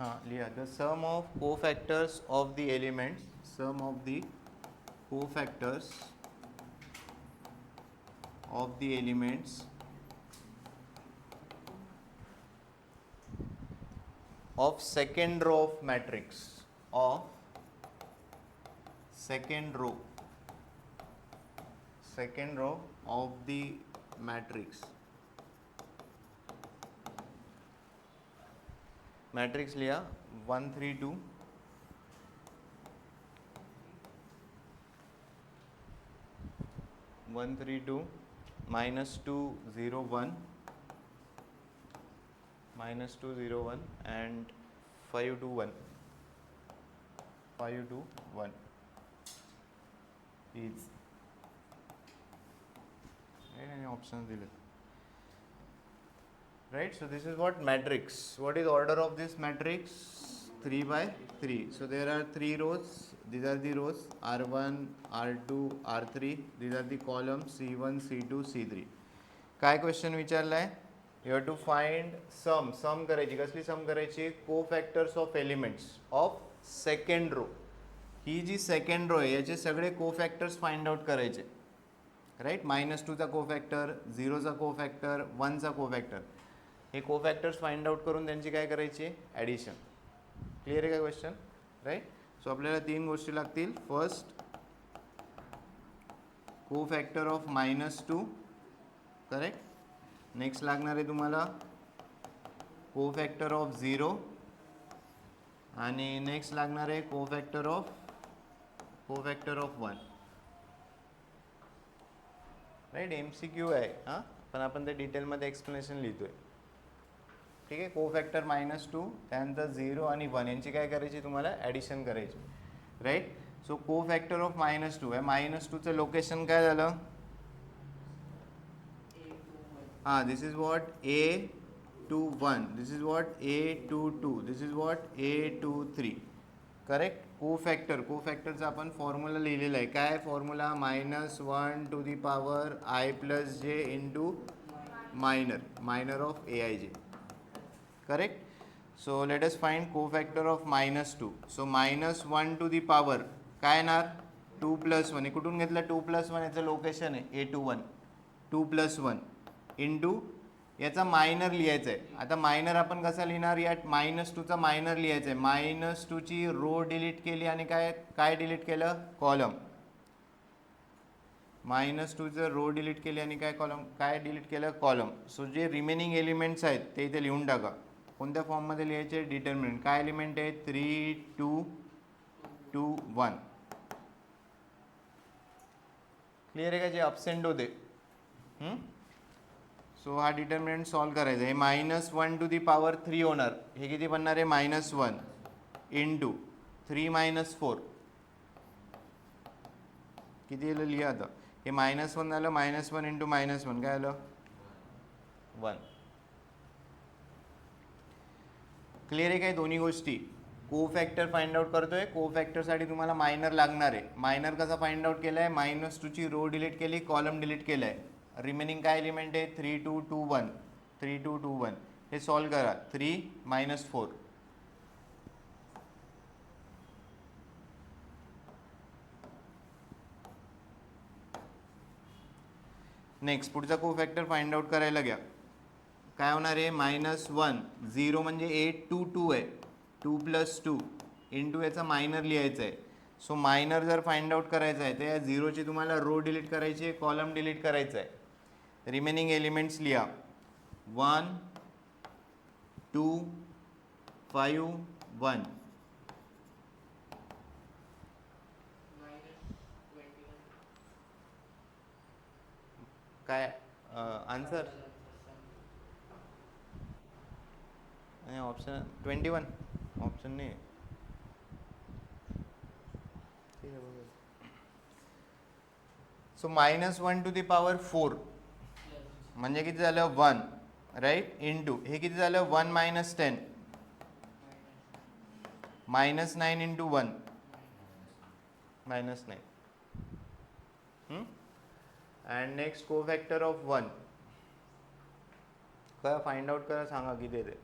हाँ लिया the sum of cofactors of the elements, sum of the cofactors of the elements of second row of matrix, of second row of the matrix लिया 1 3 2 1 3 2 minus 2 0 1 minus 2 0 1 and 5 2 1 5 2 1 is any options दिले, right? So this is what matrix. What is order of this matrix? 3 by 3. So there are 3 rows. These are the rows R1 R2 R3. These are the columns C1 C2 C3. काय question विचारलाय? You have to find sum करायची. कसली sum करायची? Cofactors of elements of second row. ही जी second row आहे याचे सगळे कोफॅक्टर्स फाइंड आउट करायचे, राईट? -2चा कोफॅक्टर, 0चा कोफॅक्टर, 1चा कोफॅक्टर, हे कोफॅक्टर्स फाइंड आउट करून त्यांची काय करायची? ॲडिशन. क्लिअर आहे का क्वेश्चन? राईट. सो आपल्याला 3 गोष्टी लागतील. First cofactor of -2, correct. Next लागणार आहे तुम्हाला कोफॅक्टर ऑफ 0 आणि नेक्स्ट लागणार आहे कोफॅक्टर ऑफ 1. राईट. MCQ आहे हां, पण आपण ते डिटेलमध्ये एक्सप्लेनेशन लिहितोय. ठीक आहे. कोफॅक्टर -2, त्यानंतर 0 आणि 1 यांची काय करायची? तुम्हाला ॲडिशन करायची, राईट. सो कोफॅक्टर ऑफ -2 आहे. -2चं लोकेशन काय झालं? हां, this is what A21, this is what A22, this is what A23, correct. कोफॅक्टरचा आपण फॉर्म्युला लिहिलेला आहे. काय formula? -1 to the power I plus j into minor of AIJ, correct. So let us find cofactor of -2. So -1 to the power काय येणार? 2 + 1. हे कुठून घेतलं? 2 + 1 याचं लोकेशन आहे A21. 2 + 1 इंटू याचा मायनर लिहायचा आहे. आता मायनर आपण कसा लिहिणार? या -2चा मायनर लिहायचा आहे. -2ची रो डिलीट केली आणि काय डिलीट केलं? कॉलम. -2चं रो डिलीट केली आणि काय डिलीट केलं? कॉलम. सो जे रिमेनिंग एलिमेंट्स आहेत ते इथे लिहून टाका. कोणत्या फॉर्ममध्ये लिहायचे? डिटर्मिनंट. काय एलिमेंट आहे? 3 2 2 1. क्लिअर आहे का? जे अब्सेंट होते. सो हा डिटर्मिनंट सॉल्व करायचा आहे. -1 to the power 3 होणार. हे किती बनणार आहे? -1 इंटू 3 - 4 किती येईल? लिहा आता. हे -1 झालं. -1 इंटू -1 काय आलं? 1. क्लिअर आहे काय? दोन्ही गोष्टी. कोफॅक्टर फाइंड आउट करतोय. कोफॅक्टरसाठी तुम्हाला मायनर लागणार आहे. मायनर कसा फाइंड आउट केला आहे? -2ची रो डिलीट केली, कॉलम डिलीट केला आहे. रिमेनिंग काय एलिमेंट आहे? 3 2 2 1. 3 2 2 1. हे सॉल्व करा. 3 - 4. नेक्स्ट पुढचा कोफॅक्टर फाइंड आउट करायला घ्या. काय होणार आहे? -1 0 म्हणजे 8 2 2 आहे. 2 + 2 इंटू याचा मायनर लिहायचा आहे. सो मायनर जर फाइंड आउट करायचा आहे तर या 0ची तुम्हाला रो डिलीट करायची आहे, कॉलम डिलीट करायचा आहे. रिमेनिंग एलिमेंट्स लिहा. 1 2 5 1. काय आन्सर? नाही, ऑप्शन 21 ऑप्शन नाही. सो -1 to the power 4 म्हणजे किती झालं? 1, राईट. इंटू हे किती झालं? 1 - 10 -9 into 1 -9. And next cofactor of 1 काय फाइंड आउट करा, सांगा किती ते.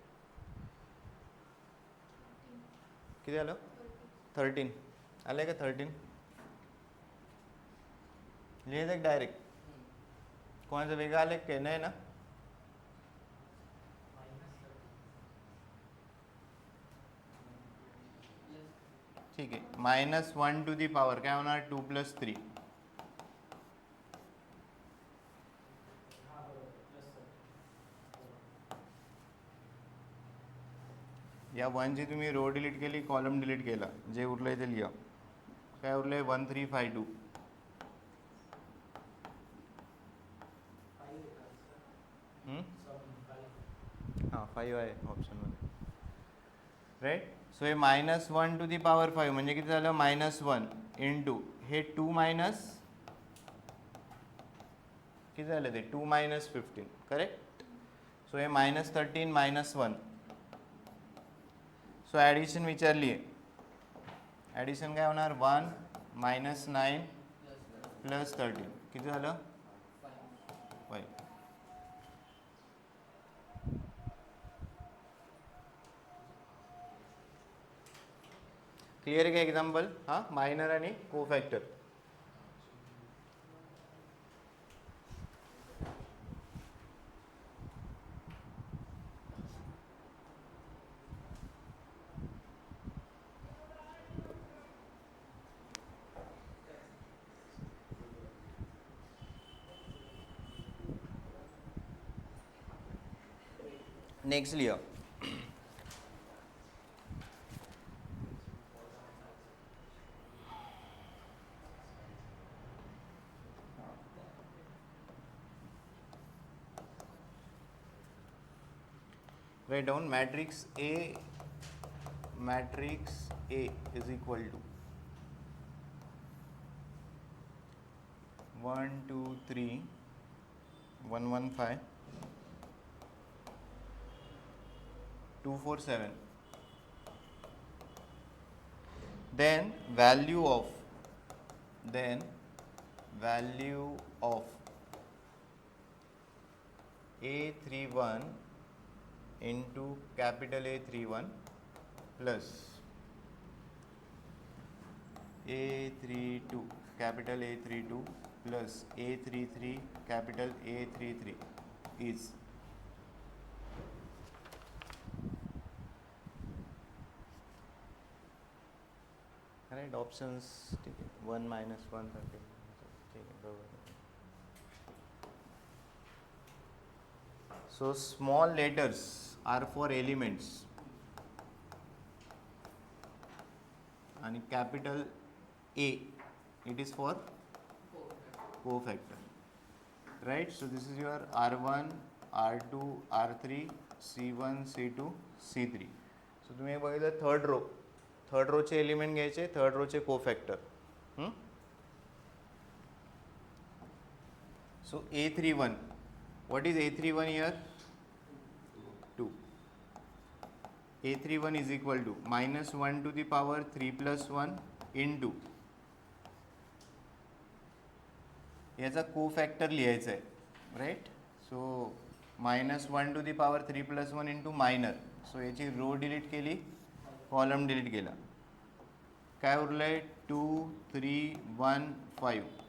किती आलं 13 आलं का 13 लिहायचं डायरेक्ट कोणाचं वेगळं आलं काय नाही ना ठीक आहे -1 टू दी पॉवर काय होणार 2 + 3 या 1ची तुम्ही रो डिलीट केली कॉलम डिलीट केला जे उरलंय ते लिहा काय उरलंय 1352 हां 5 आहे ऑप्शनमध्ये राईट सो हे -1 टू दी पॉवर 5 म्हणजे किती झालं -1 इंटू हे 2 मायनस किती झालं ते 2 - 15 करेक्ट सो हे -13 -1 सो ॲडिशन विचारली आहे ॲडिशन काय होणार 1 - 9 + 13 किती झालं 5 क्लिअर आहे का एक्झाम्पल हां मायनर आणि कोफॅक्टर नेक्स्ट लिहा write down matrix A is equal to 1 2 3 1 1 5 2 4 7 then value of A31 into capital A31 plus A32 capital A32 plus A33 capital A33 is right options 1 - 1 so small letters are for elements and capital A it is for cofactor right so this is your R1 R2 R3 C1 C2 C3 so तुम्ही बघितलं third रोचे element घ्यायचे third रोचे कोफॅक्टर so A31 what is A31 here 2 A31 is equal to -1 to the power 3 + 1 into याचा cofactor लिहायचा आहे right so -1 to the power 3 + 1 into minor so याची row delete केली कॉलम डिलीट केला काय उरलं आहे 2 3 1 5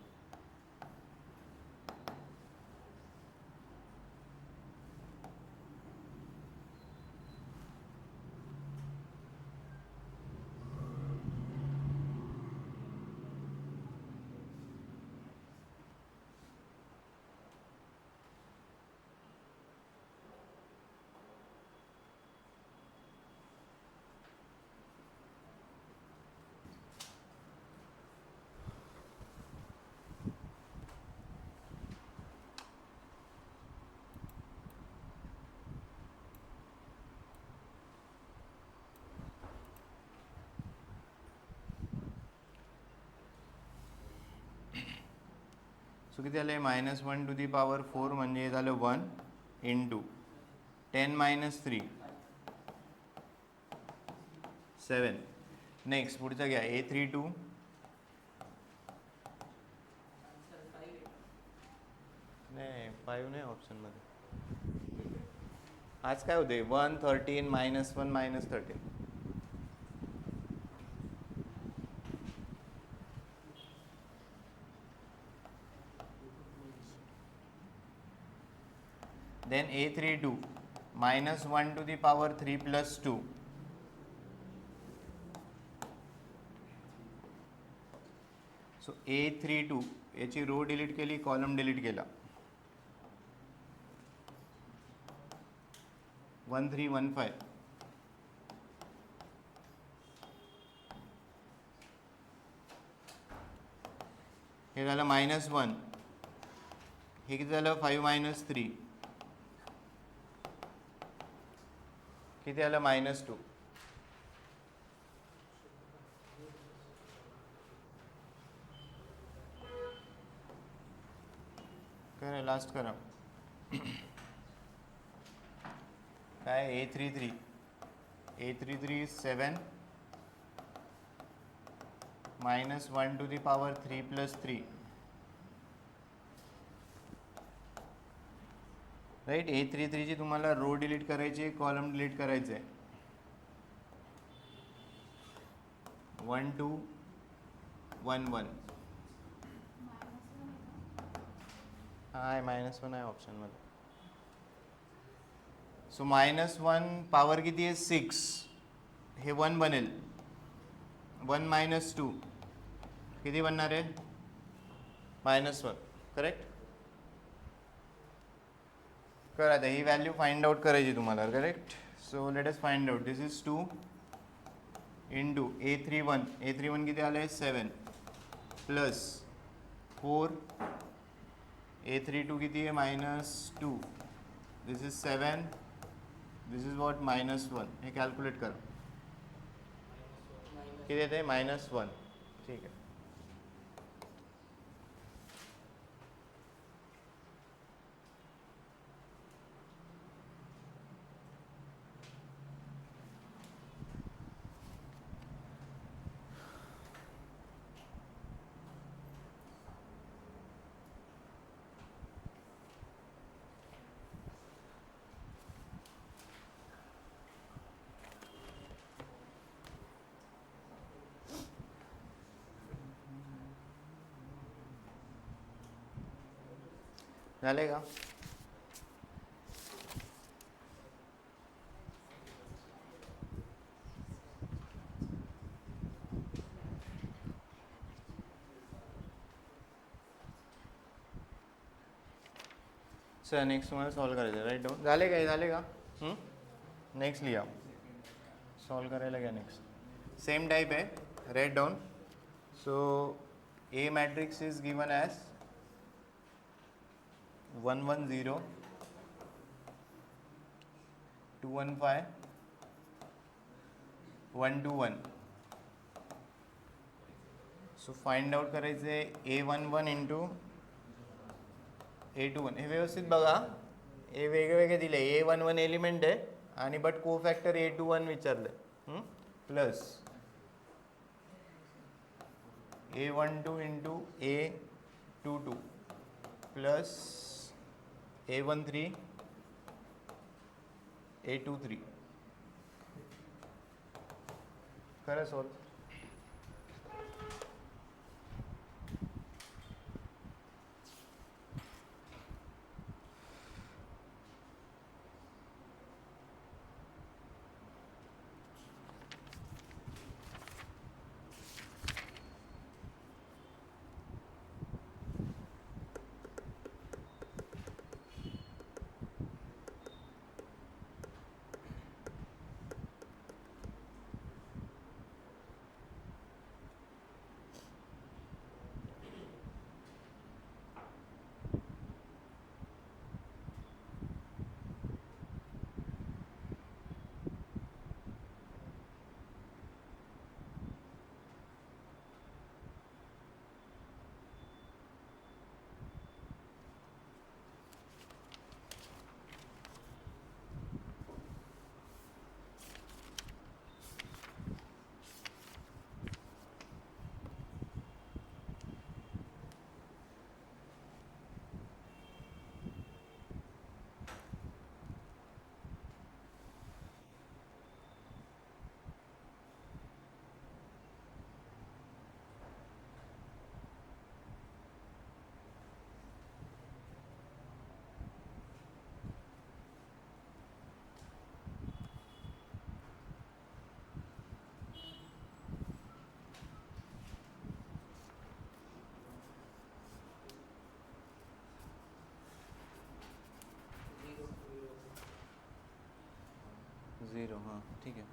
सो किती झालं -1 टू दी पॉवर 4 म्हणजे झालं 1 इंटू 10 - 3 7 नेक्स्ट पुढचा घ्या A32 नाही 5 नाही ऑप्शनमध्ये आज काय होते 1 13 -1 -13 then a32 minus 1 to the power 3 plus 2. So a32 याची रो डिलीट केली, कॉलम डिलीट केला. 1315. हे झालं -1. हे किती झालं 5 - 3. किती आलं -2. करा लास्ट करा. काय a33 is 7 minus 1 to the power 3 plus 3. Right. a33 ची तुम्हाला रो डिलीट करायची आहे, कॉलम डिलीट करायचं आहे. 1 2 1 1. आहे -1 आहे ऑप्शनमध्ये. सो -1 पॉवर किती आहे 6. हे 1 बनेल. 1 - 2 किती बनणार आहे -1. करेक्ट. करा आता ही व्हॅल्यू फाइंड आउट करायची तुम्हाला. Correct. So let us find out. This is 2 into a31 किती आलं आहे 7 प्लस 4 a32 किती आहे -2. दिस इज 7. This is what -1. हे कॅल्क्युलेट करा किती येते -1. ठीक आहे. झाले का. सर नेक्स्ट तुम्हाला सॉल्व करायचं. Write down. झाले का. नेक्स्ट लिहा. सॉल्व करायला घ्या. नेक्स्ट सेम टाइप आहे. Write down. So A matrix is given as 1 1 0 2 1 5 1 2 1. So find out करायचं आहे a11 इंटू a21. हे व्यवस्थित बघा. हे वेगळे दिले. a11 एलिमेंट आहे आणि बट को फॅक्टर a21 विचारलं. Plus a12 into a22 plus a13 a23. करा सॉल्व. 0 हाँ ठीक है.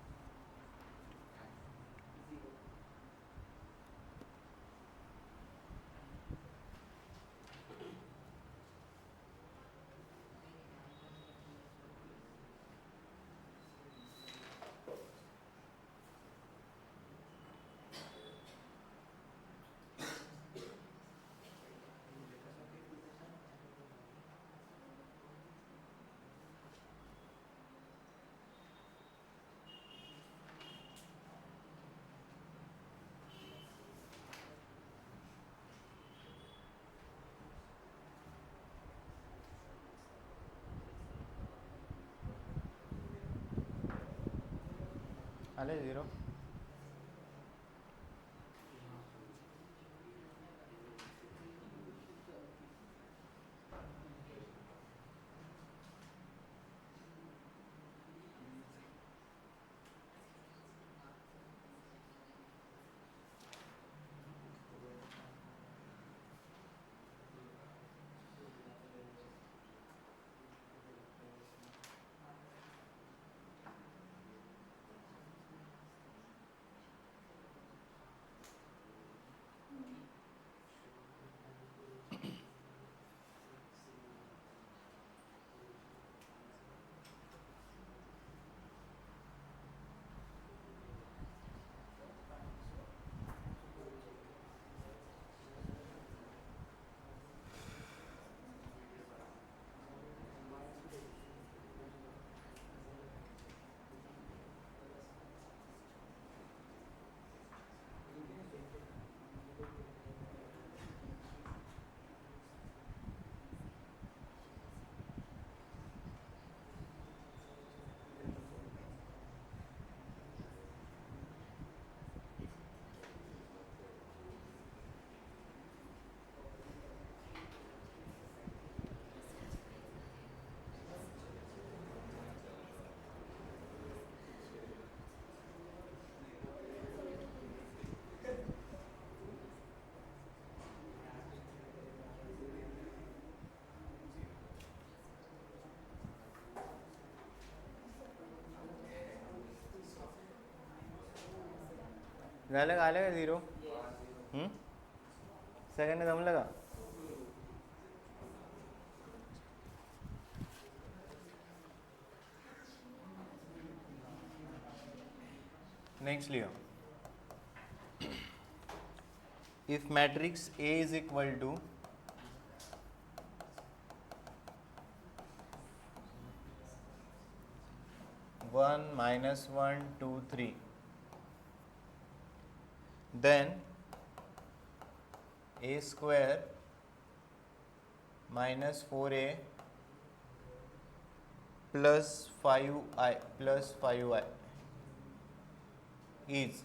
आले 0. झालं का? आलं का 0? सगळ्यांना जमलं का? नेक्स्ट लिहा. If matrix A is equal to 1 minus 1 2 3, then A square minus 4A plus 5I is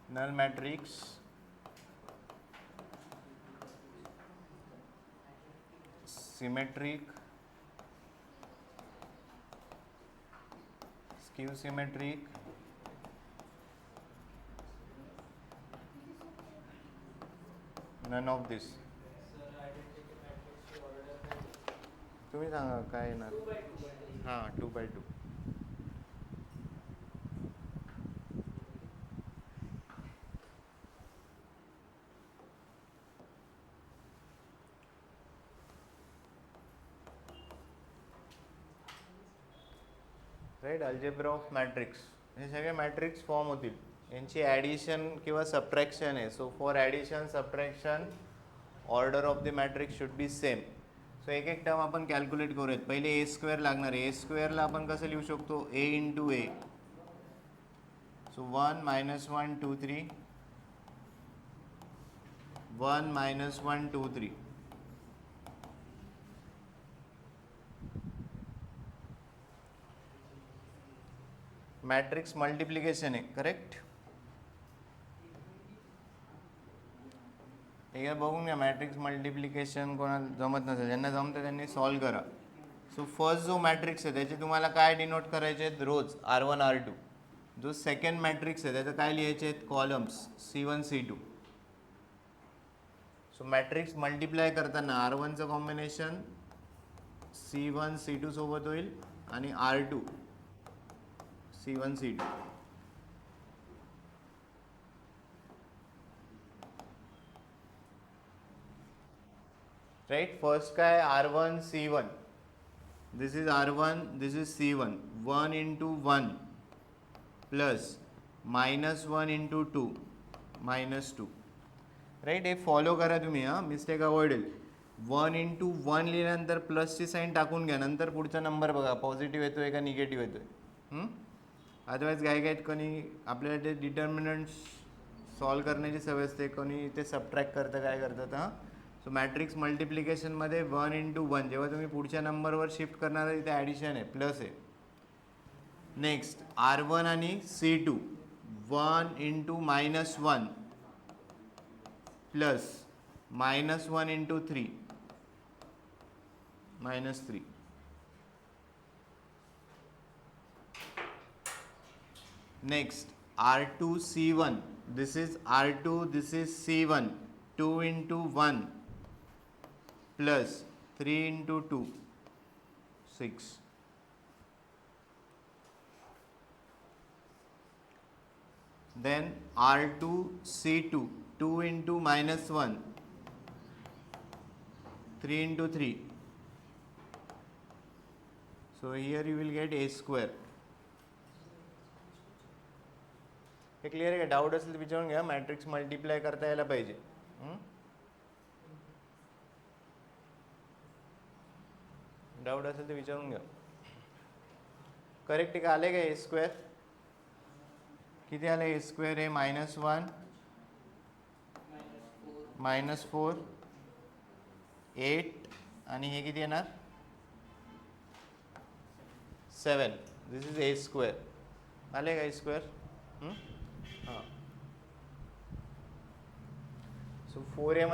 null matrix symmetric, skew symmetric, none of this. तुम्ही सांगा काय येणार. हां 2/2. राईट. Algebra of matrix. हे सगळे मॅट्रिक्स फॉर्म होतील. यांची ॲडिशन किंवा सबट्रॅक्शन आहे. So for addition subtraction order of the matrix should be same. So एक एक टर्म आपण कॅल्क्युलेट करूयात. पहिले ए स्क्वेअर लागणार आहे. ए स्क्वेअरला आपण कसं लिहू शकतो? A into A. So 1 minus 1 2 3, 1 minus 1 2 3. Matrix multiplication आहे. करेक्ट. हे बघून घ्या. मॅट्रिक्स मल्टिप्लिकेशन कोणाला जमत नसेल, ज्यांना जमतं त्यांनी सॉल्व करा. सो फर्स्ट जो मॅट्रिक्स आहे त्याचे तुम्हाला काय डिनोट करायचे आहेत? रोज R1 R2. जो सेकंड मॅट्रिक्स आहे त्याचं काय लिहायचे आहेत? Columns C1 C2. So matrix multiply करताना R1चं कॉम्बिनेशन C1 C2 सोबत होईल आणि R2 C1 C2. Right. First काय R1 C1. This is R1, this is C1. 1 into 1 plus minus 1 into 2 minus 2. Right. हे फॉलो करा तुम्ही, हां, मिस्टेक अवॉइड होईल. 1 इंटू 1 लिहिल्यानंतर प्लसची साईन टाकून घ्या, नंतर पुढचा नंबर बघा पॉझिटिव्ह येतोय का निगेटिव्ह येतोय. अदरवाईज काय कोणी आपल्याला ते डिटर्मिनंट्स सॉल्व करण्याची सवय असते, कोणी ते सबट्रॅक्ट करतं, काय करतात. हां, सो मॅट्रिक्स मल्टिप्लिकेशनमध्ये 1 इंटू 1 जेव्हा तुम्ही पुढच्या नंबरवर शिफ्ट करणार आहे तिथे ॲडिशन आहे, प्लस आहे. नेक्स्ट R1 आणि C2 1 into minus 1 plus minus 1 into 3 minus 3. Next R2 C1. This is R2, this is C1. 2 into 1 plus 3 into 2 6. Then R2 C2. 2 into minus 1 3 into 3. So here you will get a square. हे clear आहे का? Doubt असेल तर विचारून घ्या. Matrix multiply करता यायला पाहिजे. डाऊट असेल तर विचारून घ्या. करेक्ट आहे का? आले का ए स्क्वेअर? किती आले ए स्क्वेअर? आहे -1 -4 8 आणि हे किती येणार? 7. दिस इज ए स्क्वेअर. आले का ए स्क्वेअर? हां. सो 4A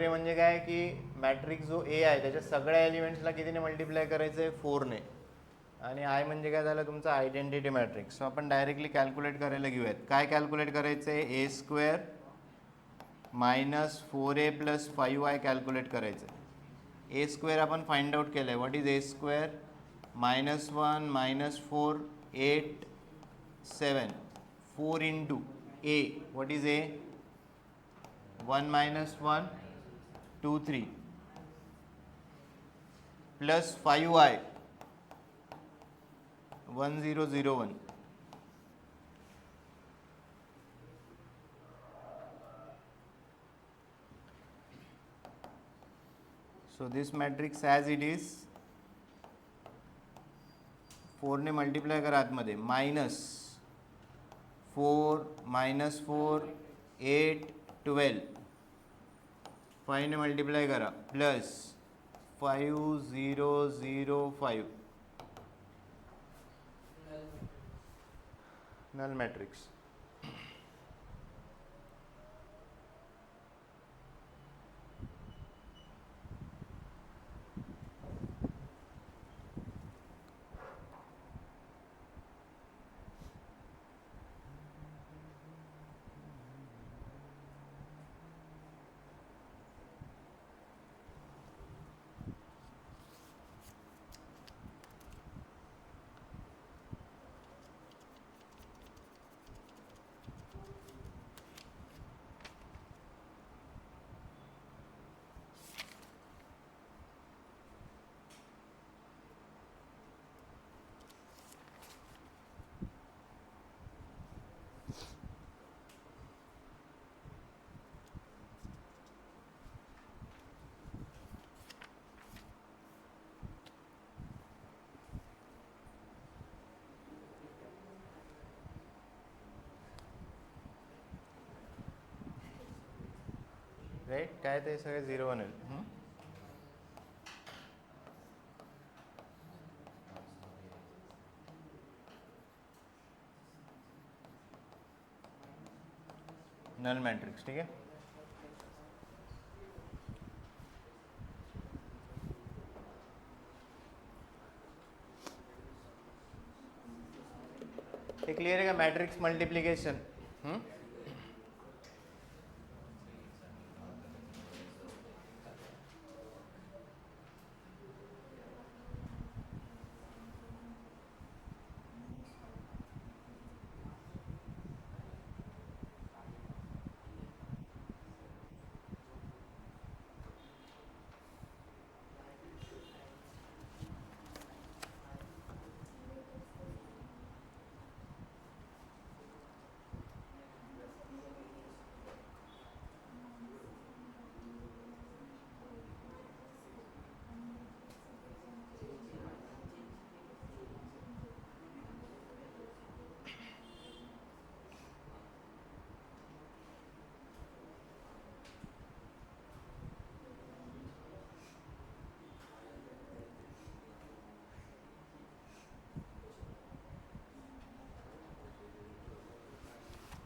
म्हणजे काय की मॅट्रिक्स जो ए आहे त्याच्या सगळ्या एलिमेंट्सला कितीने मल्टिप्लाय करायचं आहे? 4ने. आणि आय म्हणजे काय झालं? तुमचा आयडेंटिटी मॅट्रिक्स. सो आपण डायरेक्टली कॅल्क्युलेट करायला घेऊयात. काय कॅल्क्युलेट करायचं आहे? ए स्क्वेअर -4A + 5y कॅल्क्युलेट करायचं आहे. ए स्क्वेअर आपण फाइंड आउट केलं आहे. What is a square? -1 -4 8 7. 4 into A. What is a? 1 - 1 2 3 plus 5y 1 0 0 1. So this matrix as it is 4 ने मल्टिप्लाय करा आतमध्ये. -4 -4 8 12. 5 ने मल्टिप्लाय करा प्लस 5 0 0 5. Null matrix. राईट. काय ते सगळे 0 1 येईल. Null matrix. ठीक आहे. हे क्लिअर आहे का? Matrix multiplication.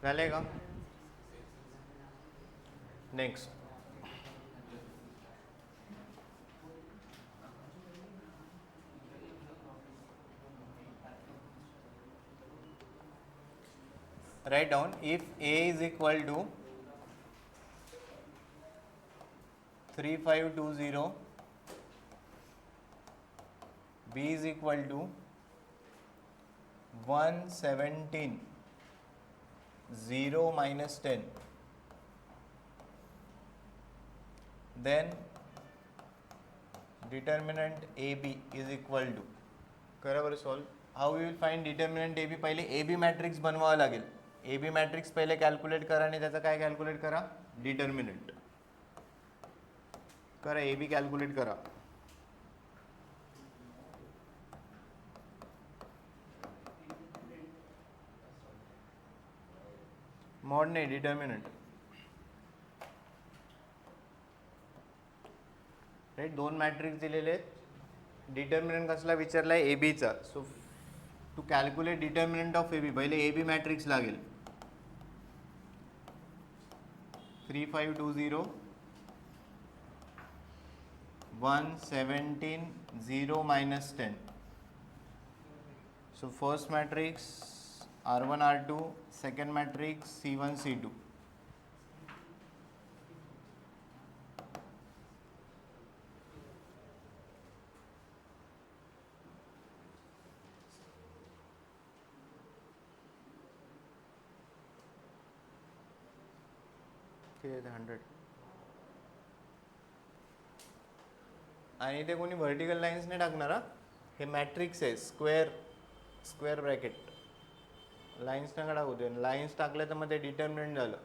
झाले का? Next write down if A is equal to 3520, B is equal to 117, 0 minus 10, then determinant AB is equal to, करा बरं solve. How you will find determinant A B. पहिले ए बी मॅट्रिक्स बनवावं लागेल. A B matrix पहिले calculate करा आणि त्याचं काय कॅल्क्युलेट करा, डिटर्मिनंट करा. ए बी कॅल्क्युलेट करा. मॉड नाही, डिटर्मिनंट. राईट, दोन मॅट्रिक्स दिलेले आहेत. डिटर्मिनंट कसला विचारला आहे, ए बीचा. So to calculate determinant of A B पहिले ए बी मॅट्रिक्स लागेल. 3520, 117, 0 minus 10. So first matrix R1 R2, second matrix C1 C2. किती 100. आणि इथे कोणी व्हर्टिकल लाईन्स नाही टाकणार. हे मॅट्रिक्स आहे, स्क्वेअर ब्रॅकेट. लाईन्स नका टाकू दे. लाईन्स टाकले तर मग ते डिटर्मिनंट झालं.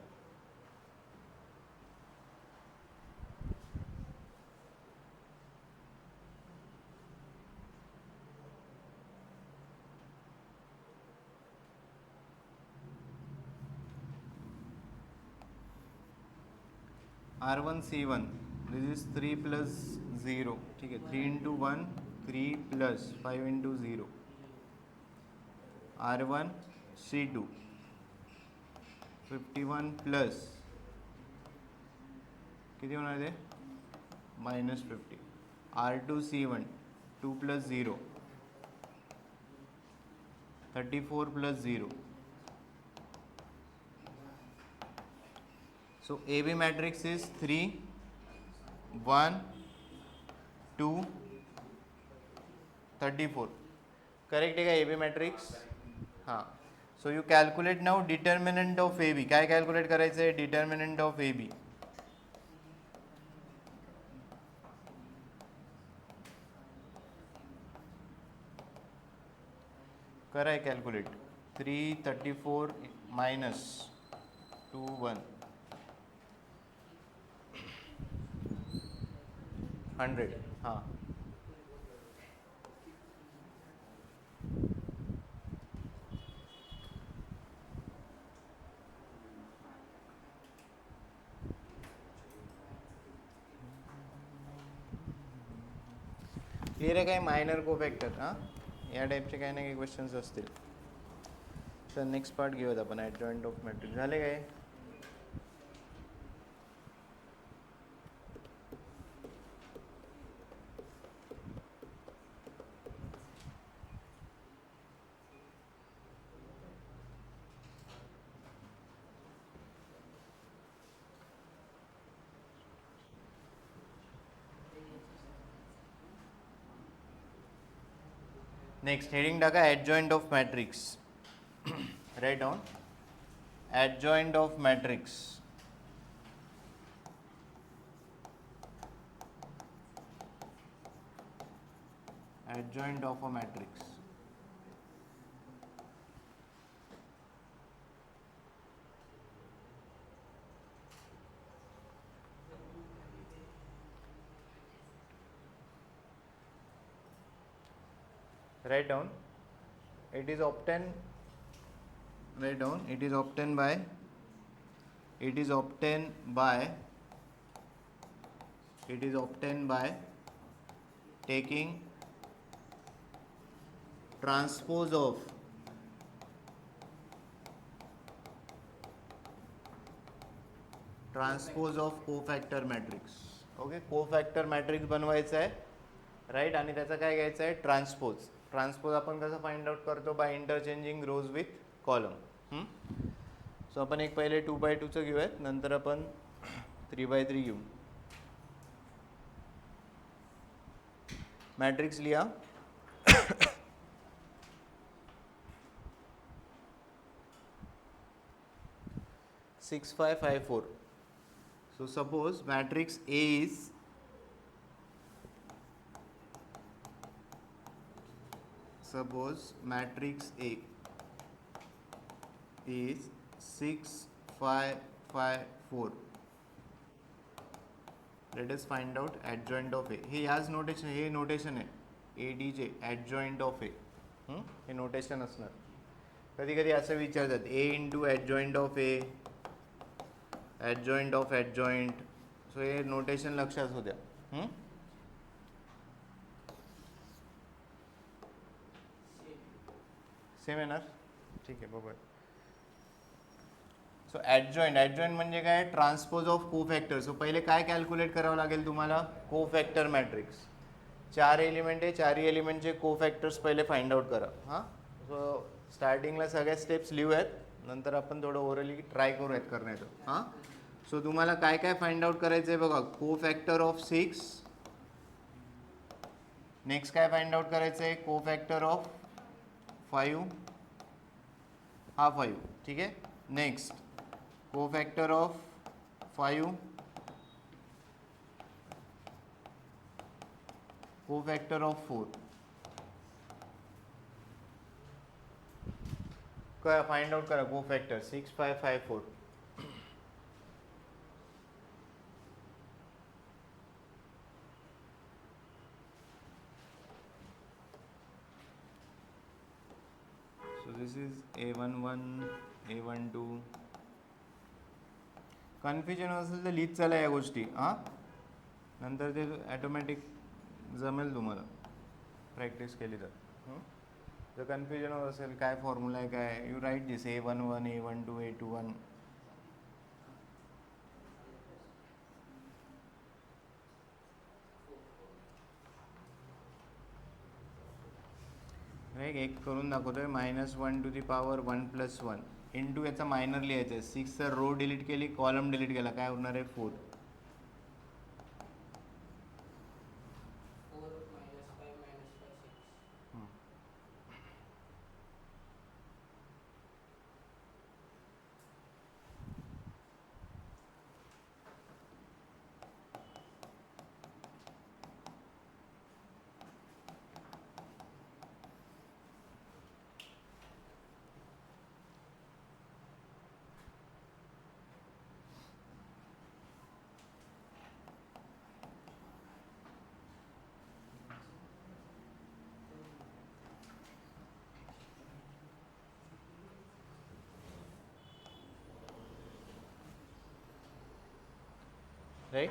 R1 C1, this is 3 plus 0. ठीक है, 3 into 1, 3 plus 5 into 0. R1 C2, 51 plus किती होणार आहे, -50. R2 C1, 2 plus 0, 34 plus 0. So AB matrix is 3, 1, 2, 34. Correct आहे का AB मॅट्रिक्स? हां. So you calculate now determinant of AB. काय कॅल्क्युलेट करायचं आहे, डिटर्मिनंट ऑफ AB. कराय कॅल्क्युलेट. 334 minus 2 1 100. हां, क्लिअर आहे. काय मायनर कोफॅक्टर. हां, या टाईपचे काही ना काही क्वेश्चन्स असतील. तर नेक्स्ट पार्ट घेऊयात आपण, ॲडजॉइंट ऑफ मॅट्रिक्स. झाले काय? नेक्स्ट हेडिंग टाका, adjoint of matrix. Write down adjoint of matrix. Adjoint of a matrix. Write down, it is obtained. Write down, it is obtained by taking transpose of transpose of cofactor matrix. Okay, cofactor matrix बनवायचं आहे, right, आणि त्याचा काय घ्यायचं आहे, transpose. Transpose आपण कसं find out करतो, by interchanging rows with column. So आपण एक पहिले 2x2चं घेऊयात, नंतर आपण 3x3 घेऊ. मॅट्रिक्स लिहा. 6 5 5 4. So suppose matrix A is matrix A is 6 5 5 4. Let us find out adjoint of A. हे याच नोटेशन, हे नोटेशन आहे ADJ, adjoint of A. हे नोटेशन असणार. कधी कधी असं विचारतात A into adjoint of A, adjoint of adjoint. So हे नोटेशन लक्षात होऊ द्या. सेम येणार, ठीक आहे, बघूया. सो ॲडजॉइंट म्हणजे काय, ट्रान्सपोज ऑफ कोफॅक्टर. सो पहिले काय कॅल्क्युलेट करावं लागेल तुम्हाला, कोफॅक्टर मॅट्रिक्स. 4 एलिमेंट आहे, 4ही एलिमेंटचे कोफॅक्टर्स पहिले फाइंड आउट करा. हां, सो स्टार्टिंगला सगळ्या स्टेप्स लिहूयात, नंतर आपण थोडं ओरली ट्राय करूयात करण्याचं. हां, सो तुम्हाला काय काय फाइंड आउट करायचं आहे बघा, कोफॅक्टर ऑफ 6. नेक्स्ट काय फाइंड आउट करायचं आहे, कोफॅक्टर ऑफ 5. हा 5, ठीक आहे. Next cofactor of 5, cofactor of 4. काय फाइंड आउट करा, cofactor 6 5 5 4. So this is A11, A12. Confusion असेल तर लिहित चला या गोष्टी. हां, नंतर ते ॲटोमॅटिक जमेल तुम्हाला प्रॅक्टिस केली तर. जर कन्फ्युजन होत असेल काय फॉर्म्युला आहे काय, you right this A11, A12, A21. Right, एक करून दाखवतोय. -1 टू दी पॉवर 1 + 1 इंटू याचा मायनर लिहायचं आहे. 6 तर रो डिलीट केली, कॉलम डिलीट केला, काय होणार आहे 4. राईट,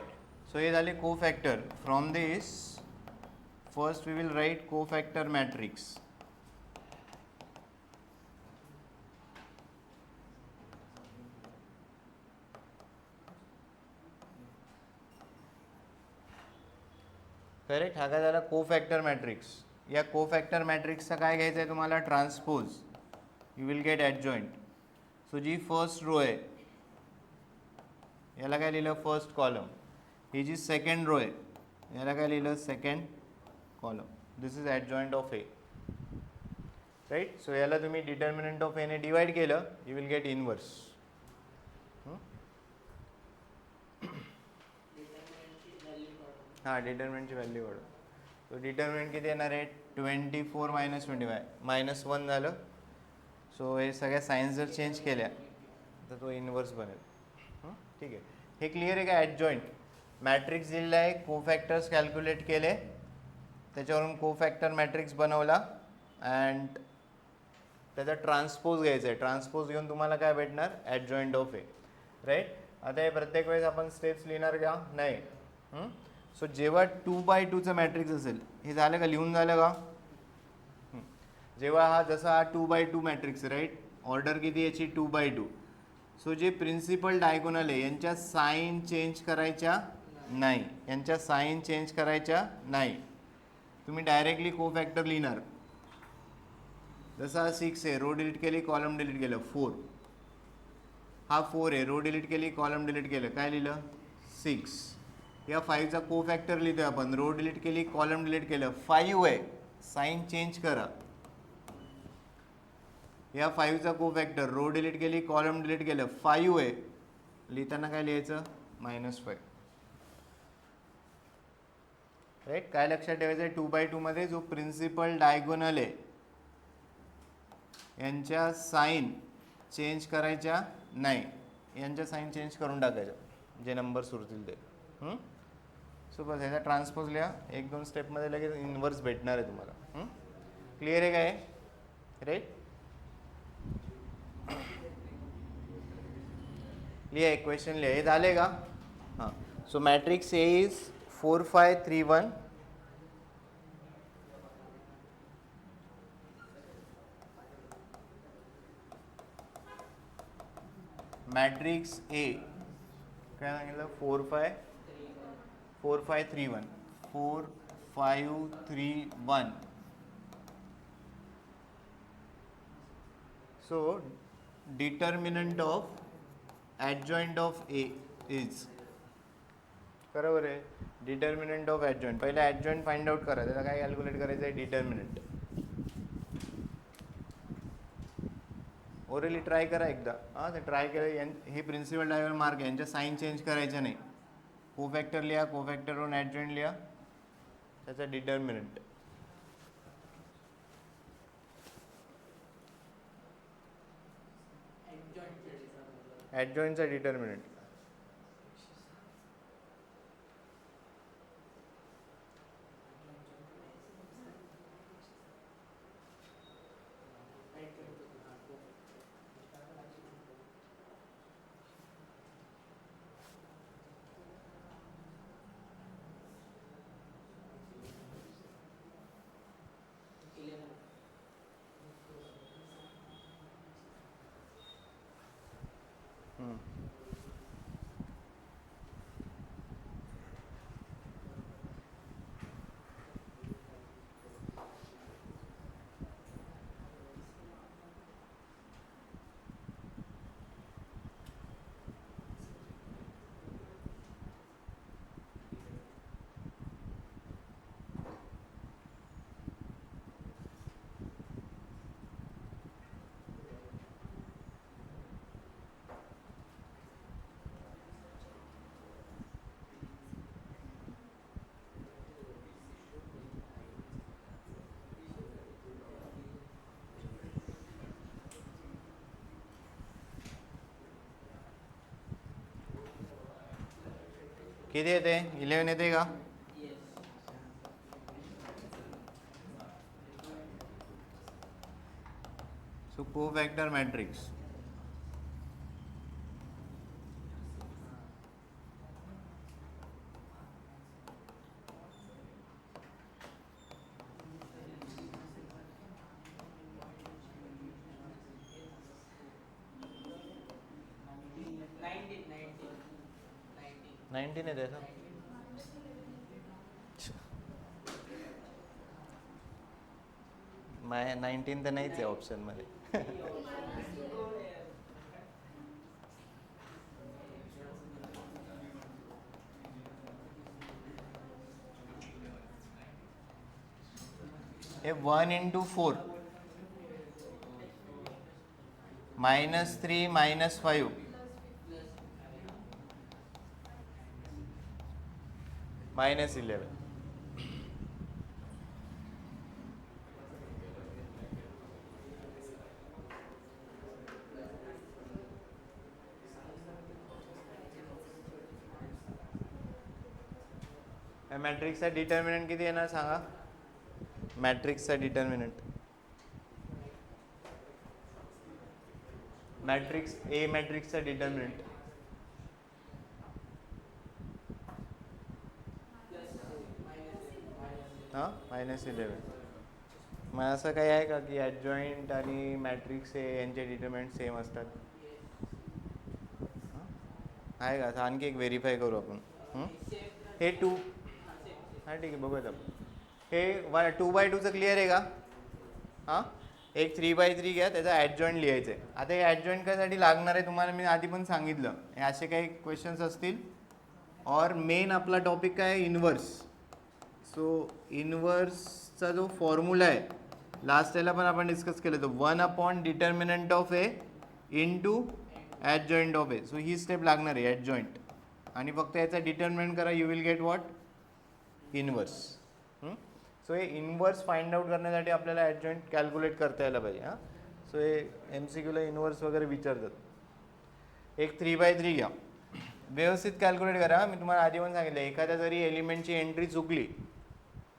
सो हे झाले cofactor. From this first we will write cofactor matrix. Correct, हा काय झाला कोफॅक्टर मॅट्रिक्स. या कोफॅक्टर मॅट्रिक्सचा काय घ्यायचं आहे तुम्हाला, transpose. You will get adjoint. So जी फर्स्ट रो आहे याला काय लिहिलं, फर्स्ट कॉलम. ही जी सेकंड रो आहे याला काय लिहिलं, second column. This is adjoint of A. Right, so याला तुम्ही डिटर्मिनंट ऑफ एने डिवाइड केलं, यू विल गेट इनवर्स. हां, डिटर्मिनंटची व्हॅल्यू वाढव. सो डिटर्मिनंट किती येणार आहे, 24 - 25 -1 झालं. सो हे सगळ्या सायन्स जर चेंज केल्या तर तो इनवर्स बनेल. ठीक आहे, हे क्लिअर आहे का. ॲडजॉइंट मॅट्रिक्स दिलेला आहे, कोफॅक्टर्स कॅल्क्युलेट केले, त्याच्यावरून कोफॅक्टर मॅट्रिक्स बनवला अँड त्याचा ट्रान्सपोज घ्यायचा आहे. ट्रान्सपोज घेऊन तुम्हाला काय भेटणार, ॲडजॉइंट ऑफ ए. राईट, आता हे प्रत्येक वेळेस आपण स्टेप्स लिहिणार का, नाही. सो जेव्हा 2x2चं मॅट्रिक्स असेल, हे झालं का, लिहून झालं का. जेव्हा हा जसा हा 2x2 मॅट्रिक्स, राईट, ऑर्डर किती याची 2x2. सो जे प्रिन्सिपल डायगोनल आहे यांच्या साईन चेंज करायच्या नाही, यांच्या साईन चेंज करायच्या नाही. तुम्ही डायरेक्टली कोफॅक्टर लिहिणार. जसा 6 आहे, रो डिलीट केली, कॉलम डिलीट केलं, 4. हा 4 आहे, रो डिलीट केली, कॉलम डिलीट केलं, काय लिहिलं 6. या 5चा कोफॅक्टर लिहितोय आपण, रो डिलीट केली, कॉलम डिलीट केलं, 5 आहे, साईन चेंज करा. या 5चा कोफॅक्टर, रो डिलीट केली, कॉलम डिलीट केलं, 5 आहे, लिहिताना काय लिहायचं -5. राईट. काय लक्षात ठेवायचं आहे, 2x2 मध्ये जो प्रिन्सिपल डायगोनल आहे यांच्या साईन चेंज करायच्या नाही, यांच्या साईन चेंज करून टाकायच्या जे नंबर सुरतील ते. सो बस ह्याचा ट्रान्सपोज लिहा, 1-2 स्टेपमध्ये लगेच इन्व्हर्स भेटणार आहे तुम्हाला. क्लिअर आहे काय? राईट. लिहा, एक क्वेश्चन लिहा. हे झाले का? हां. So matrix A is 4 5 3 1. Matrix A काय सांगितलं? 4 5 3 1. 4 5 3 1. So determinant of adjoint of A is, बरोबर आहे. डिटर्मिनंट ऑफ ॲडजॉइंट, पहिले ॲडजॉइंट फाइंड आउट करा. त्याला काय कॅल्क्युलेट करायचं आहे? डिटर्मिनंट. ओरली ट्राय करा एकदा. हां, ते ट्राय केलं. हे प्रिन्सिपल डायगोनल मार्क आहे, यांच्या साईन चेंज करायच्या नाही. कोफॅक्टर लिहा, कोफॅक्टरवरून ॲडजॉइंट लिहा, त्याचा डिटर्मिनंट. ॲडजॉइंटचा डिटर्मिनंट. किती येते? 11 येते का? So कोफॅक्टर matrix. नाईन्टीन येते का? माय 19 तर नाहीच आहे ऑप्शनमध्ये. हे 1 into 4 -3 -5 -11. मॅट्रिक्सचा डिटर्मिनंट किती येणार सांगा? मॅट्रिक्सचा डिटर्मिनंट, मॅट्रिक्स ए मॅट्रिक्सचा डिटर्मिनंट हां -11. मग असं काही आहे का की ॲडजॉईंट आणि मॅट्रिक्स ए यांचे डिटर्मिनंट सेम असतात? आहे का? आणखी एक व्हेरीफाय करू आपण. हे 2 हां ठीक आहे, बघूयात आपण. हे 2x2चं क्लिअर आहे का? हां, एक 3x3 घ्या, त्याचा ॲडजॉईंट लिहायचं आहे. आता हे ॲडजॉईंट कशासाठी लागणार आहे तुम्हाला मी आधी पण सांगितलं. हे असे काही क्वेश्चन्स असतील. और मेन आपला टॉपिक काय आहे? इन्व्हर्स. सो इन्व्हर्सचा जो फॉर्म्युला आहे लास्ट याला पण आपण डिस्कस केलं होतं, 1 determinant of A into adjoint of A. So he step लागणार आहे ॲडजॉईंट, आणि फक्त याचा डिटर्मिनंट करा, you will gate what? Inverse. So हे इन्व्हर्स फाइंड आउट करण्यासाठी आपल्याला ॲडजॉईंट कॅल्क्युलेट करता यायला पाहिजे. हां, सो हे MCQला इन्व्हर्स वगैरे विचारतात. एक 3x3 घ्या, व्यवस्थित कॅल्क्युलेट करा. मी तुम्हाला आधी पण सांगितलं, एखाद्या जरी एलिमेंटची एंट्री चुकली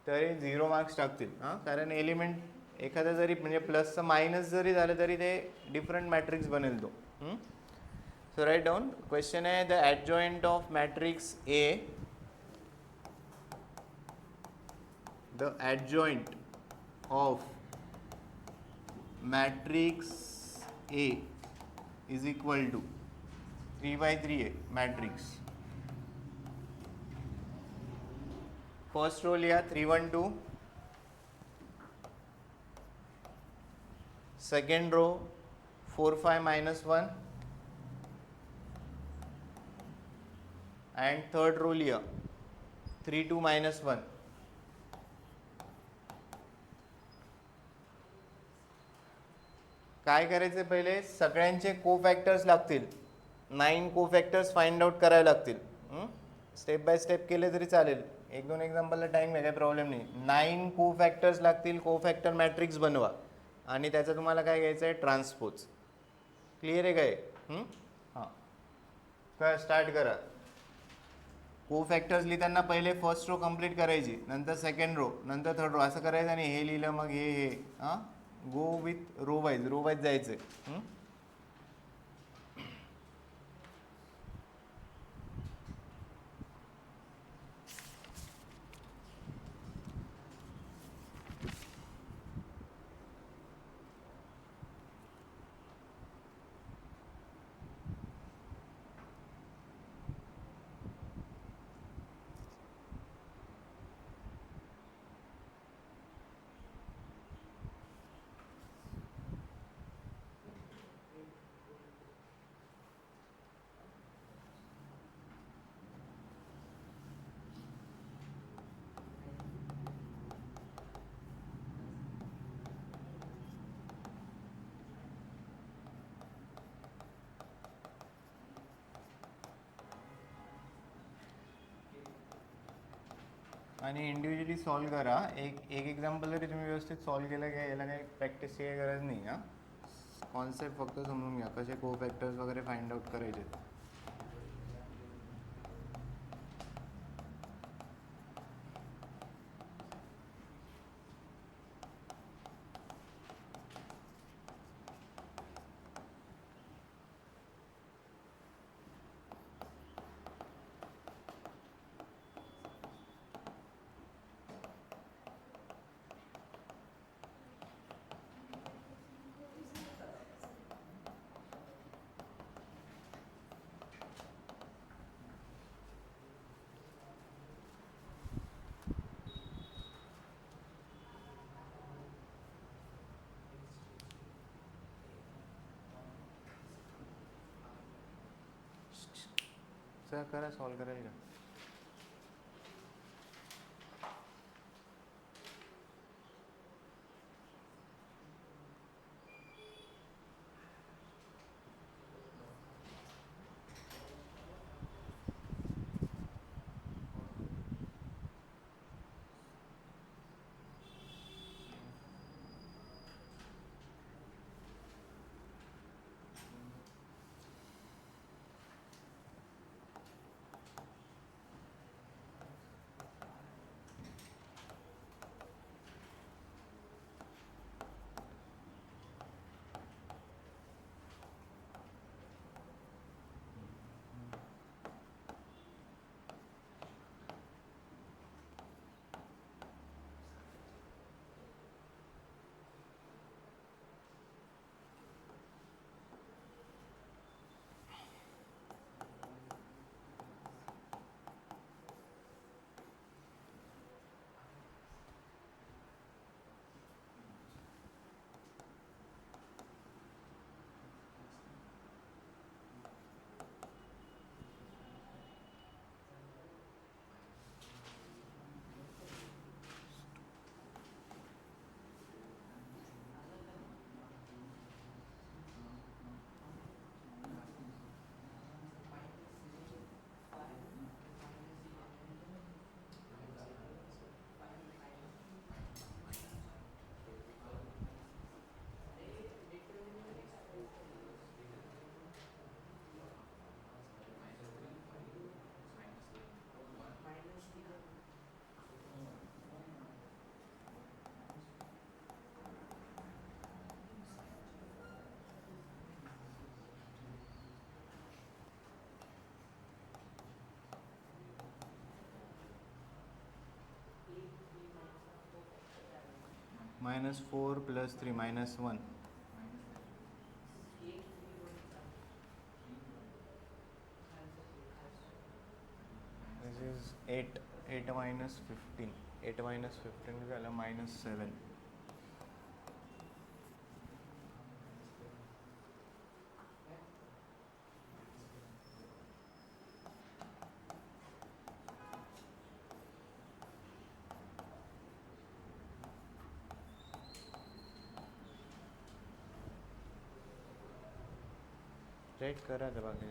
तरी 0 मार्क्स टाकतील. हां, कारण एलिमेंट एखादा जरी म्हणजे प्लसचं मायनस जरी झालं तरी ते डिफरंट मॅट्रिक्स बनेल तो. So write down. क्वेश्चन आहे, the adjoint of matrix A, the adjoint of matrix A is equal to 3x3 है matrix. फर्स्ट रो लिया 3 1 2, second row 4 5 -1, and third row लिया 3 2 -1. काय करायचे, पहिले सगळ्यांचे कोफॅक्टर्स लागतील. 9 कोफॅक्टर्स फाइंड आउट करायला लागतील. स्टेप बाय स्टेप केले तरी चालेल, 1-2 एक्झाम्पलला टाईम आहे, काही प्रॉब्लेम नाही. 9 कोफॅक्टर्स लागतील. कोफॅक्टर मॅट्रिक्स बनवा आणि त्याचं तुम्हाला काय घ्यायचं आहे? ट्रान्सपोज. क्लिअर आहे काय? हां, काय स्टार्ट करा. कोफॅक्टर्स लिहिताना पहिले फर्स्ट रो कंप्लीट करायची, नंतर सेकंड रो, नंतर थर्ड रो, असं करायचं. आणि हे लिहिलं मग हे हां, गो विथ रो वाईज जायचं आहे. आणि इंडिव्हिज्युअली सॉल्व करा. एक एक्झाम्पल जरी तुम्ही व्यवस्थित सॉल्व केलं काय, याला काही प्रॅक्टिसची काही गरज नाही. हां, कॉन्सेप्ट फक्त समजून घ्या, कसे कोफॅक्टर्स वगैरे फाइंड आउट करायचे. सर करा, सॉल्व करायला. -4 + 3 -1. This is 8. 8 minus 15. 8 minus 15 झालं -7. राइट करा था बाकी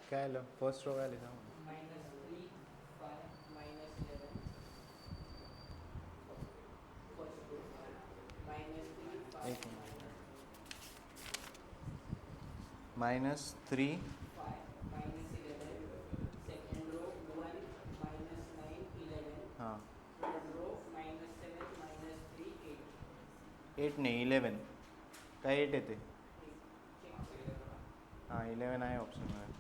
काय आलं फर्स्ट रो काय आली सांग एक -3 हां 8 नाही 11 काय 8 येते हां 11 आहे ऑप्शनमध्ये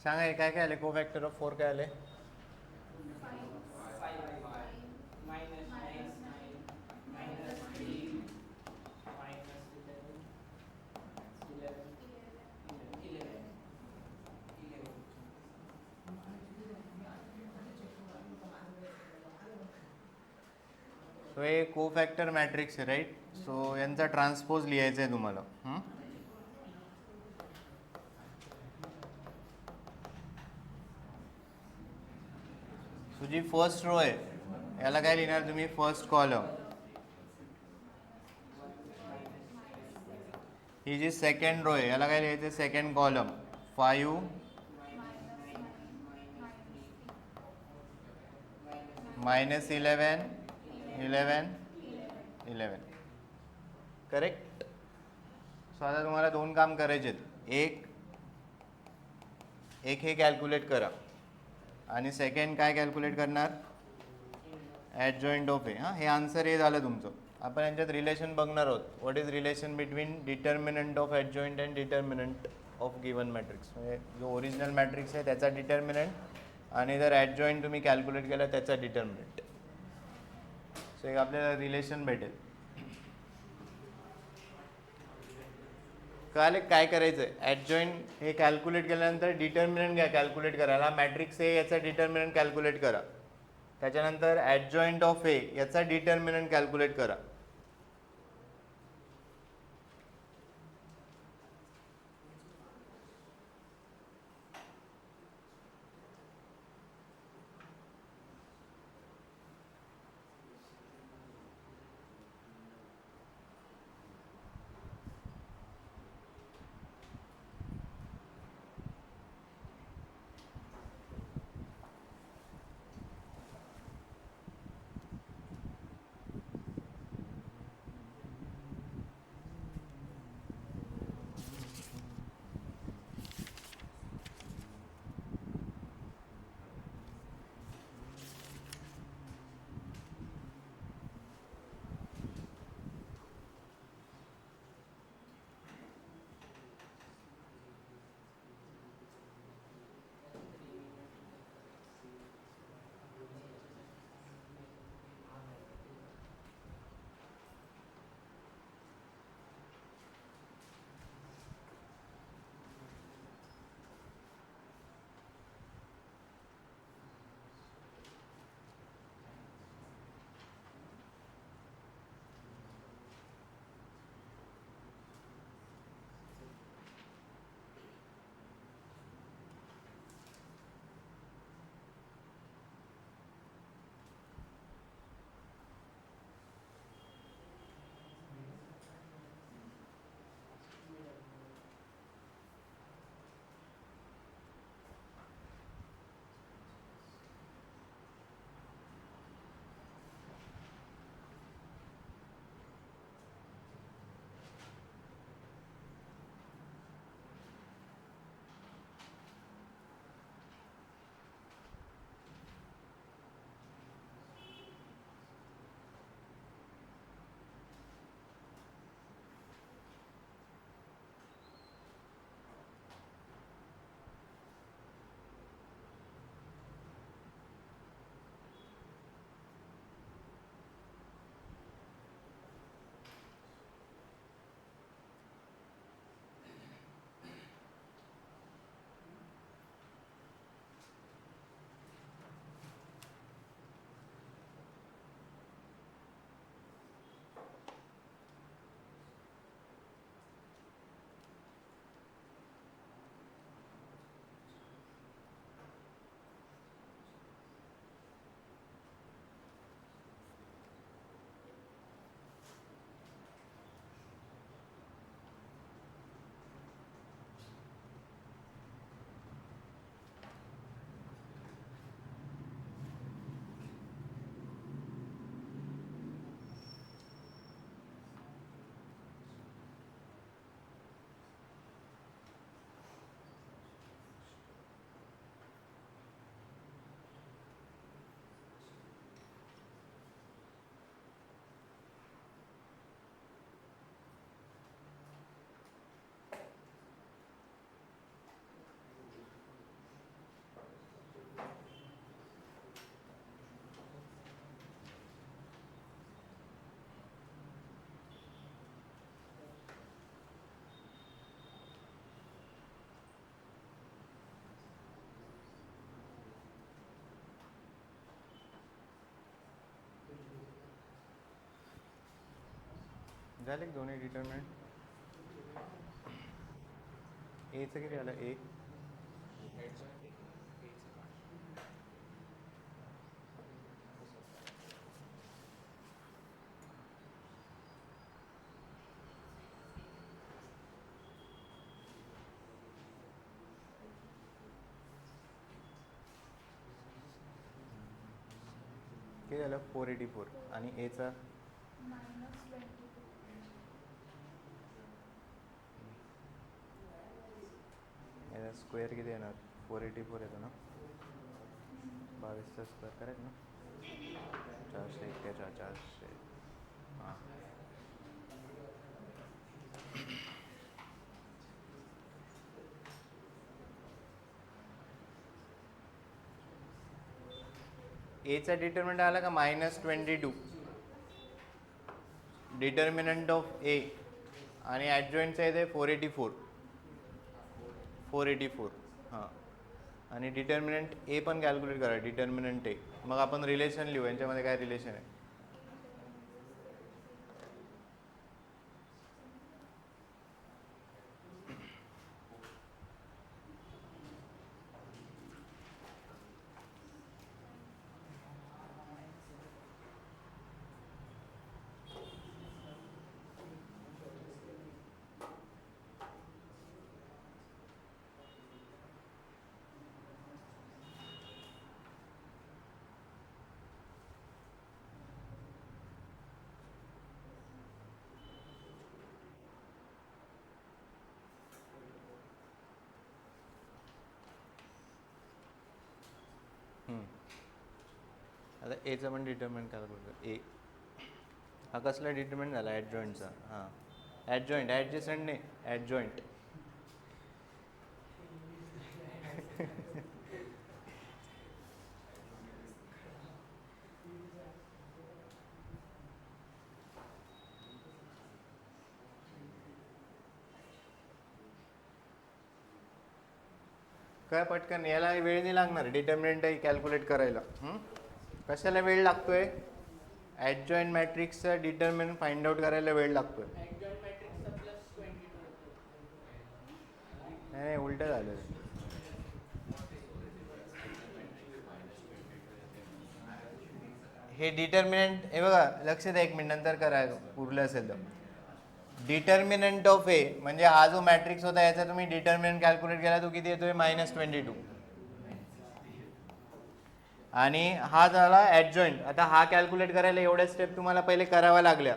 सांगा हे काय काय आले को फॅक्टर ऑफ 4 काय आले सो हे को फॅक्टर मॅट्रिक्स आहे राईट सो यांचा ट्रान्सपोज लिहायचा आहे तुम्हाला सो जी फर्स्ट रो आहे याला काय लिहिणार तुम्ही फर्स्ट कॉलम ही जी सेकंड रो आहे याला काय लिहायचं सेकंड कॉलम 5 -11 11 11 करेक्ट सो आता तुम्हाला दोन काम करायचे आहेत. एक हे कॅल्क्युलेट करा आणि सेकंड काय कॅल्क्युलेट करणार, ॲडजॉईंट ऑफ ए. हां, हे आन्सर हे झालं तुमचं. आपण यांच्यात रिलेशन बघणार आहोत. What is relation between determinant of adjoint and determinant of given matrix. म्हणजे जो ओरिजिनल मॅट्रिक्स आहे त्याचा डिटर्मिनंट आणि जर ॲडजॉईंट तुम्ही कॅल्क्युलेट केला त्याचा डिटर्मिनंट. सो एक आपल्याला रिलेशन भेटेल. कळाले काय करायचं आहे. ॲडजॉईंट हे कॅल्क्युलेट केल्यानंतर डिटर्मिनंट घ्या कॅल्क्युलेट करायला. मॅट्रिक्स ए याचा डिटर्मिनंट कॅल्क्युलेट करा. त्याच्यानंतर ॲडजॉईंट ऑफ ए याचा डिटर्मिनंट कॅल्क्युलेट करा. झाले दोन्ही डिटर्मिनंट. एचं किती आलं ए. किती झालं 484 आणि एचा याचा स्क्वेअर किती येणार 484 येतो ना 22चा स्क्वेअर करेक्ट ना 441 400 हां एचा डिटर्मिनंट आला का -22 डिटर्मिनंट ऑफ ए आणि ॲडजॉईंटचा येते 484 हां आणि डिटर्मिनंट ए पण कॅल्क्युलेट करा डिटर्मिनंट ए मग आपण रिलेशन लिहू यांच्यामध्ये काय रिलेशन आहे आता एचं पण डिटर्मिनंट कॅल्क्युलेट ए हा कसला डिटर्मिनंट झाला ॲडजॉईंटचा हां ॲडजॉईंट ॲडजस्टंट नाही ॲडजॉईंट काय पटकन याला वेळ नाही लागणार डिटर्मिनंट कॅल्क्युलेट करायला कशाला वेळ लागतोय ॲडजॉईंट मॅट्रिक्सचा डिटर्मिनंट फाइंड आउट करायला वेळ लागतोय नाही उलटं झालं हे डिटर्मिनंट हे बघा लक्ष द्या एक मिनिट नंतर करा उरलं असेल तर डिटर्मिनंट ऑफ ए म्हणजे हा जो मॅट्रिक्स होता याचा तुम्ही डिटर्मिनंट कॅल्क्युलेट केला तो किती येतोय -22 आणि हा झाला ॲडजॉईंट आता हा कॅल्क्युलेट करायला एवढ्या स्टेप तुम्हाला पहिले कराव्या लागल्या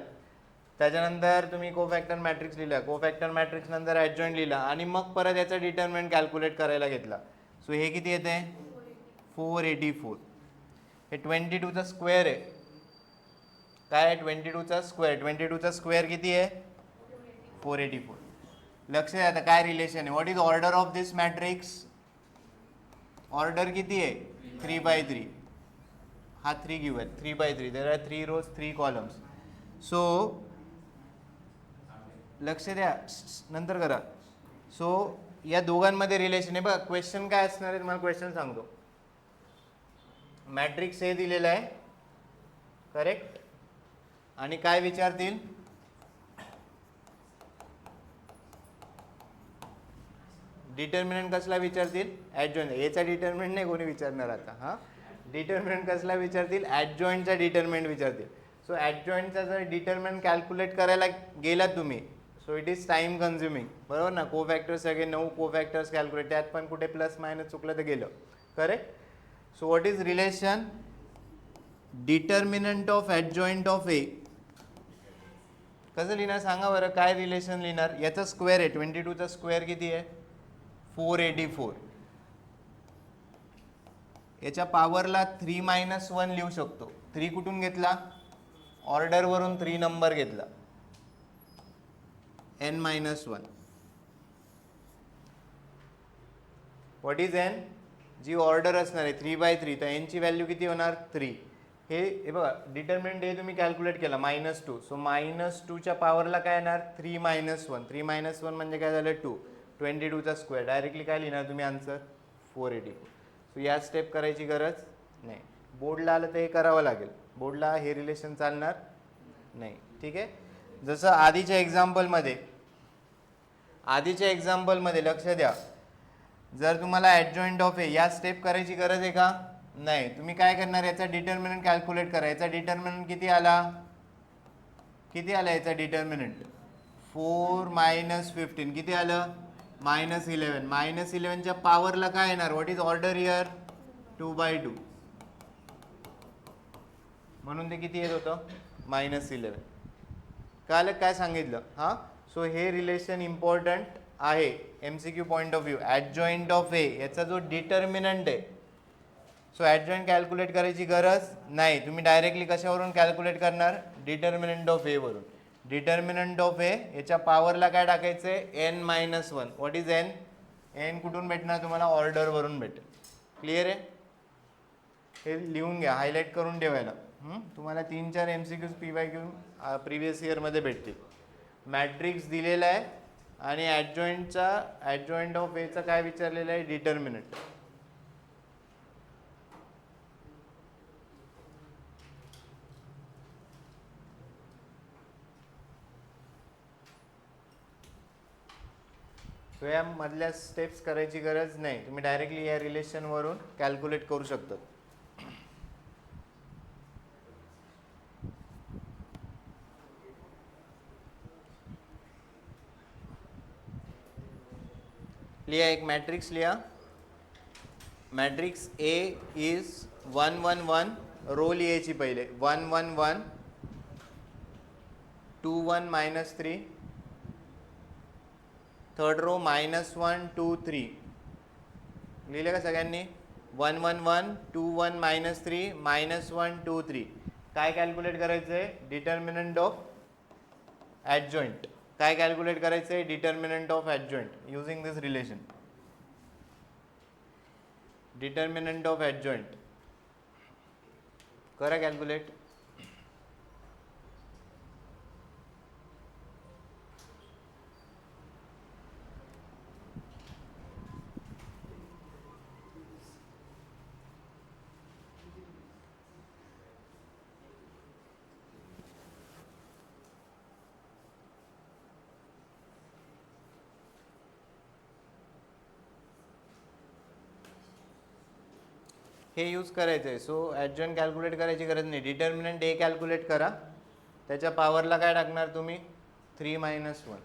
त्याच्यानंतर तुम्ही कोफॅक्टर मॅट्रिक्स लिहिला कोफॅक्टर मॅट्रिक्स नंतर ॲडजॉईंट लिहिला आणि मग परत याचा डिटर्मिनंट कॅल्क्युलेट करायला घेतला सो हे किती येते 484 हे 22चा स्क्वेअर आहे काय आहे 22चा स्क्वेअर किती आहे 484 लक्ष द्या आता काय रिलेशन आहे what is order of this matrix order किती आहे 3/3 हा 3 घेऊयात 3/3 there are 3 rows 3 columns so लक्ष द्या नंतर करा सो या दोघांमध्ये रिलेशन आहे बघा क्वेश्चन काय असणार आहे तुम्हाला क्वेश्चन सांगतो मॅट्रिक्स हे दिलेलं आहे करेक्ट आणि काय विचारतील डिटर्मिनंट कसला विचारतील ॲडजॉईंट याचा डिटर्मिनंट नाही कोणी विचारणार आता हां डिटर्मिनंट कसला विचारतील ॲडजॉईंटचा डिटर्मिनंट विचारतील सो ॲडजॉईंटचा जर डिटर्मिनंट कॅल्क्युलेट करायला गेलात तुम्ही so it is time consuming बरोबर ना कोफॅक्टर्स सगळे 9 कोफॅक्टर्स कॅल्क्युलेट त्यात पण कुठे प्लस मायनस चुकलं तर गेलं correct so what is relation determinant of adjoint of A कसं लिहिणार सांगा बरं काय रिलेशन लिहिणार याचा स्क्वेअर आहे 22चा स्क्वेअर किती आहे 484 याच्या पॉवरला 3 - 1 लिहू शकतो 3 कुठून घेतला ऑर्डरवरून 3 नंबर घेतला n - 1 व्हॉट इज n जी ऑर्डर असणार आहे 3/3 तर n ची व्हॅल्यू किती होणार 3 हे बघा डिटर्मिनंट हे तुम्ही कॅल्क्युलेट केला -2 सो -2च्या पॉवरला काय येणार 3 - 1 3 - 1 म्हणजे काय झालं 2 22चा स्क्वेअर डायरेक्टली काय लिहिणार तुम्ही आन्सर 484 सो या स्टेप करायची गरज नाही बोर्डला आलं तर हे करावं लागेल बोर्डला हे रिलेशन चालणार नाही ठीक आहे जसं आधीच्या एक्झाम्पलमध्ये लक्ष द्या जर तुम्हाला ॲडजॉईंट ऑफ ए या स्टेप करायची गरज आहे का नाही तुम्ही काय करणार याचा डिटर्मिनंट कॅल्क्युलेट करा याचा डिटर्मिनंट किती आला याचा डिटर्मिनंट 4 - 15 किती आलं -11 -11च्या पॉवरला काय येणार व्हॉट इज ऑर्डर हिअर 2/2 म्हणून ते किती येत होतं -11 कळलं काय सांगितलं हां सो हे रिलेशन इम्पॉर्टंट आहे MCQ point of view, adjoint of A याचा जो डिटर्मिनंट आहे, सो ॲडजॉईंट कॅल्क्युलेट करायची गरज नाही. तुम्ही डायरेक्टली कशावरून कॅल्क्युलेट करणार? डिटर्मिनंट ऑफ ए वरून. डिटर्मिनंट ऑफ ए याच्या पॉवरला काय टाकायचं आहे? n-1. What is n? n कुठून भेटणार तुम्हाला? ऑर्डरवरून भेटेल. क्लिअर आहे? हे लिहून घ्या, हायलाईट करून ठेवायला. तुम्हाला 3-4 MCQs PYQ प्रिव्हियस इयरमध्ये भेटतील. मॅट्रिक्स दिलेला आहे आणि ॲडजॉईंट ऑफ एचा काय विचारलेलं आहे? डिटर्मिनंट. सो यामधल्या स्टेप्स करायची गरज नाही, तुम्ही डायरेक्टली या रिलेशनवरून कॅल्क्युलेट करू शकता. लिहा, एक मॅट्रिक्स लिहा. Matrix A is 1-1-1. रो लिहायची पहिले. 1-1-1, 2-1 -3. Third row -1 2 3. लिहिले का सगळ्यांनी? 1-1-1, 2-1 -3, -1 2 3. काय कॅल्क्युलेट करायचं आहे? Determinant of adjoint. काय कॅल्क्युलेट करायचं आहे? Determinant of adjoint using this relation. Determinant of adjoint करा कॅल्क्युलेट. हे यूज करायचं आहे. सो ॲडजॉईंट कॅल्क्युलेट करायची गरज नाही. डिटर्मिनंट ए कॅल्क्युलेट करा. त्याच्या पॉवरला काय टाकणार तुम्ही? 3-1.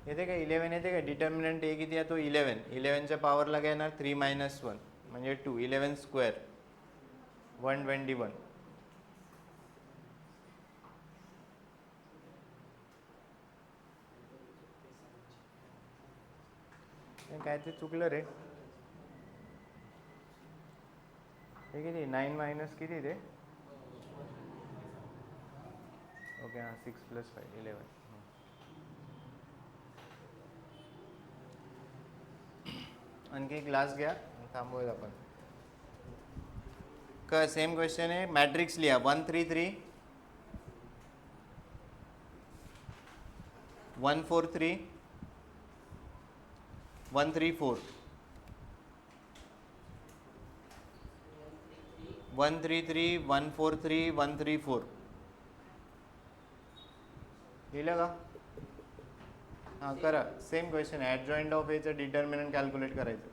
येते का? 11 येते का? डिटर्मिनंट ए किती आहे? तो 11. 11च्या पॉवरला काय येणार? 3-1 म्हणजे 2. 11 स्क्वेअर 121. काय ते चुकलं रे. हे किती? 9 - किती ते? ओके, हां, 6 + 5 11. आणखी एक ग्लास घ्या, थांबूयात आपण. का सेम क्वेश्चन आहे. मॅट्रिक्स लिहा. 1-3-3, 1-4-3, 1-3-4, 1-3-3, 1-4-3, 1-3-4. लिहिलं का? हां, करा. सेम क्वेश्चन आहे. ॲडजॉईंट ऑफ एचं डिटर्मिनंट कॅल्क्युलेट करायचं.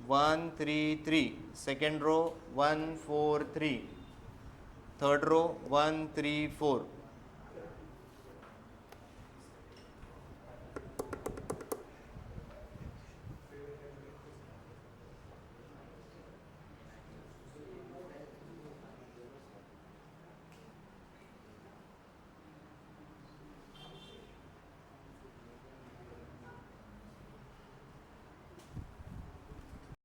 1-3-3, सेकंड रो 1-4-3, थर्ड रो 1-3-4.